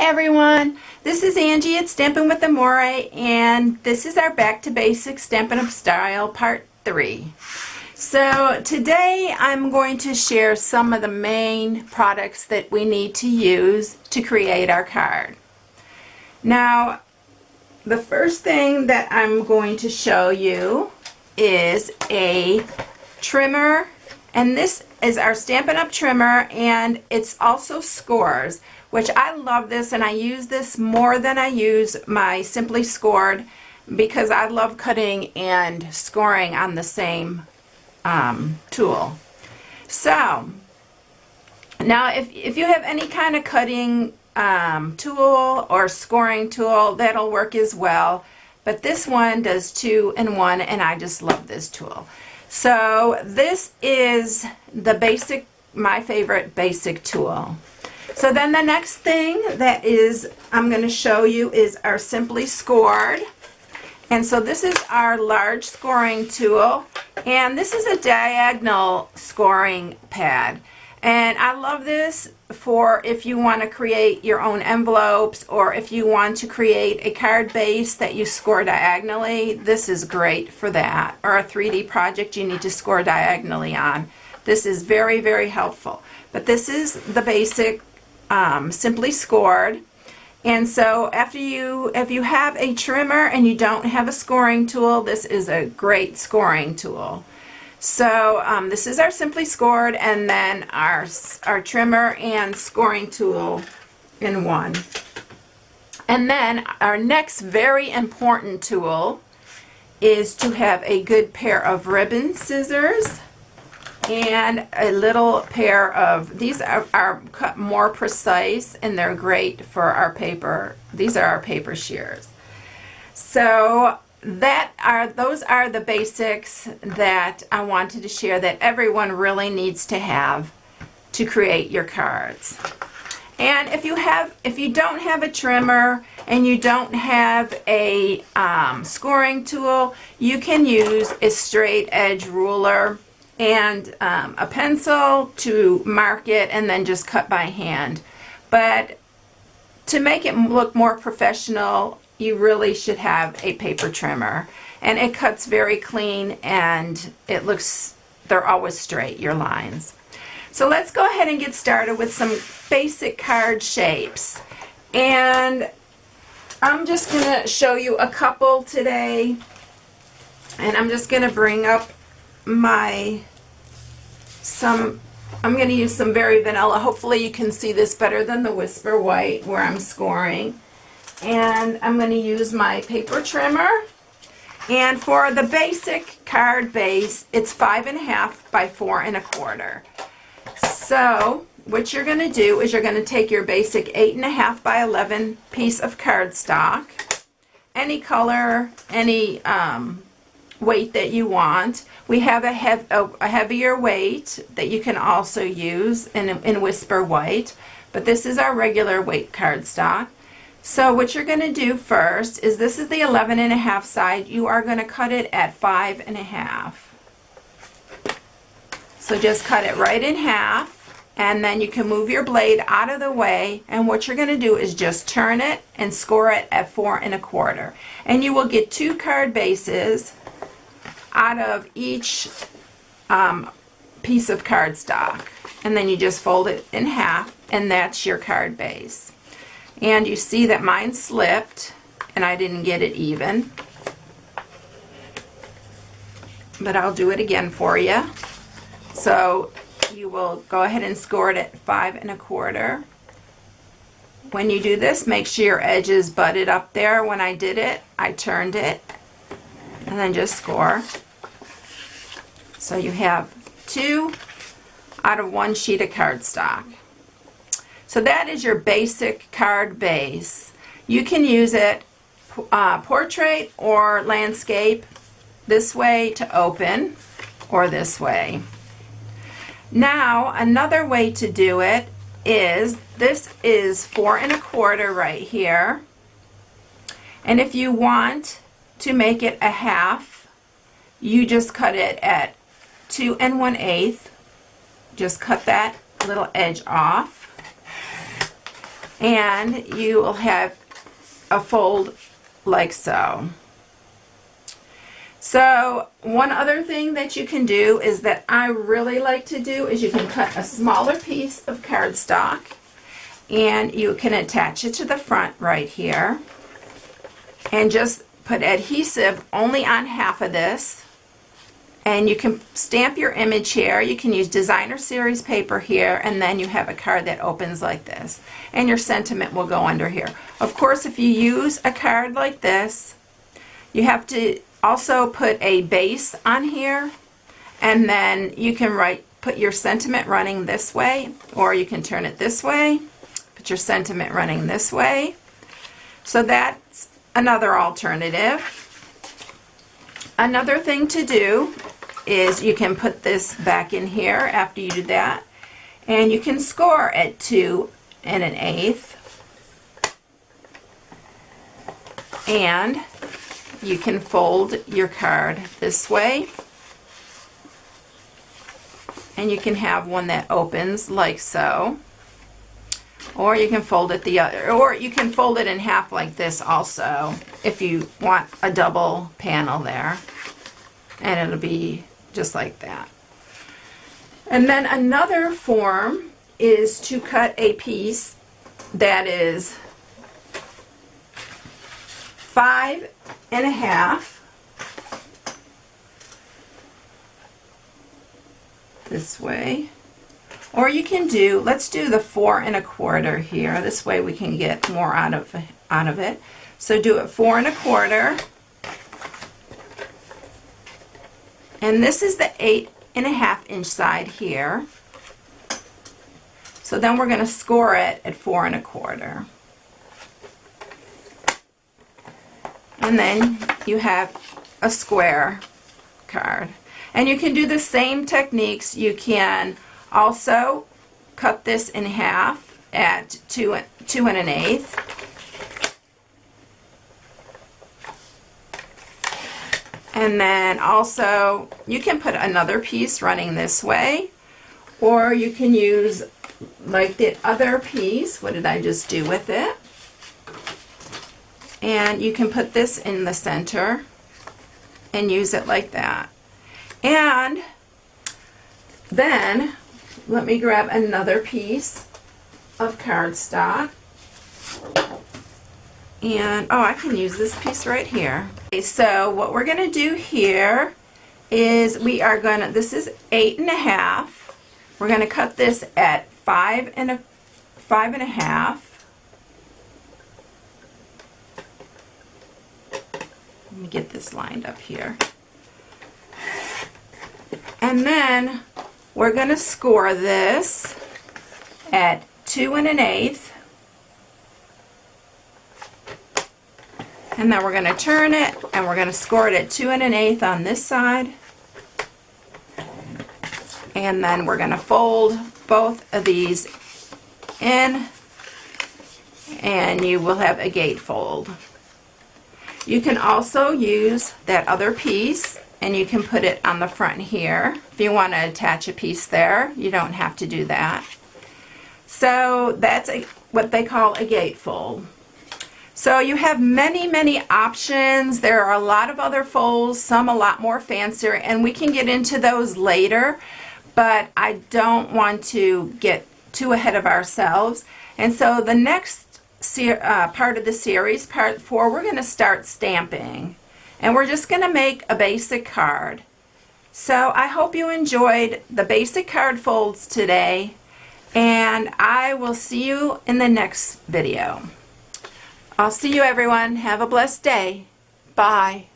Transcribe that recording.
everyone, this is Angie at Stampin' with Amore, and this is our Back to Basics Stampin' Up Style Part 3. So today I'm going to share some of the main products that we need to use to create our card. Now, the first thing that I'm going to show you is a trimmer, and this is our Stampin' Up trimmer, and it's also scores, which I love this, and I use this more than I use my Simply Scored because I love cutting and scoring on the same tool. So now if you have any kind of cutting tool or scoring tool, that'll work as well, but this one does 2-in-1, and I just love this tool. So this is the basic, my favorite basic tool. So then the next thing that is I'm going to show you is our Simply Scored. And so this is our large scoring tool, and this is a diagonal scoring pad. And I love this for if you want to create your own envelopes, or if you want to create a card base that you score diagonally. This is great for that, or a 3D project you need to score diagonally on. This is very, very helpful. But this is the basic Simply Scored. And so if you have a trimmer and you don't have a scoring tool, this is a great scoring tool. So this is our Simply Scored, and then our trimmer and scoring tool in one. And then our next very important tool is to have a good pair of ribbon scissors and a little pair of, these are cut more precise, and they're great for our paper. These are our paper shears. So those are the basics that I wanted to share that everyone really needs to have to create your cards. And if you don't have a trimmer and you don't have a scoring tool, you can use a straight edge ruler and a pencil to mark it, and then just cut by hand. But to make it look more professional, you really should have a paper trimmer, and it cuts very clean, and they're always straight, your lines. So let's go ahead and get started with some basic card shapes, and I'm just gonna show you a couple today, and I'm just gonna bring up I'm going to use some very vanilla. Hopefully you can see this better than the Whisper White where I'm scoring. And I'm going to use my paper trimmer. And for the basic card base, it's 5.5 by 4 1/4. So what you're going to do is you're going to take your basic 8.5 by 11 piece of cardstock, any color, any weight that you want. We have a heavier weight that you can also use in Whisper White, but this is our regular weight cardstock. So what you're going to do first is, this is the 11.5 side. You are going to cut it at 5.5. So just cut it right in half, and then you can move your blade out of the way, and what you're going to do is just turn it and score it at 4 1/4. And you will get 2 card bases out of each piece of cardstock, and then you just fold it in half, and that's your card base. And you see that mine slipped and I didn't get it even, but I'll do it again for you. So you will go ahead and score it at 5 1/4. When you do this, make sure your edges butted up there. When I did it, I turned it, and then just score. So you have 2 out of 1 sheet of cardstock. So that is your basic card base. You can use it portrait or landscape, this way to open, or this way. Now another way to do it is, this is 4 1/4 right here, and if you want to make it a half, you just cut it at 2 1/8. Just cut that little edge off, and you will have a fold like so. So one other thing that you can do is that I really like to do is you can cut a smaller piece of cardstock and you can attach it to the front right here and just put adhesive only on half of this, and you can stamp your image here. You can use designer series paper here, and then you have a card that opens like this, and your sentiment will go under here. Of course, if you use a card like this, you have to also put a base on here, and then you can put your sentiment running this way, or you can turn it this way, put your sentiment running this way. So that's another alternative. Another thing to do is you can put this back in here after you do that, and you can score at 2 1/8, and you can fold your card this way, and you can have one that opens like so, or you can fold it the other, or you can fold it in half like this also if you want a double panel there, and it'll be just like that. And then another form is to cut a piece that is 5 1/2 this way, or you can do, let's do the 4 1/4 here. This way we can get more out of it. So do it 4 1/4, and this is the 8 1/2 inch side here. So then we're going to score it at 4 1/4. And then you have a square card. And you can do the same techniques. You can also cut this in half at 2 1/8. And then also you can put another piece running this way, or you can use like the other piece. What did I just do with it? And you can put this in the center and use it like that. And then let me grab another piece of cardstock, and I can use this piece right here. Okay, so what we're going to do here is this is 8 1/2. We're going to cut this at 5 1/2. Let me get this lined up here. And then we're going to score this at 2 1/8. And then we're going to turn it, and we're going to score it at 2 1/8 on this side. And then we're going to fold both of these in, and you will have a gatefold. You can also use that other piece, and you can put it on the front here. If you want to attach a piece there, you don't have to do that. So that's what they call a gatefold. So you have many, many options. There are a lot of other folds, some a lot more fancier, and we can get into those later, but I don't want to get too ahead of ourselves. And so the next part of the series, part 4, we're going to start stamping, and we're just going to make a basic card. So I hope you enjoyed the basic card folds today, and I will see you in the next video. I'll see you, everyone. Have a blessed day. Bye.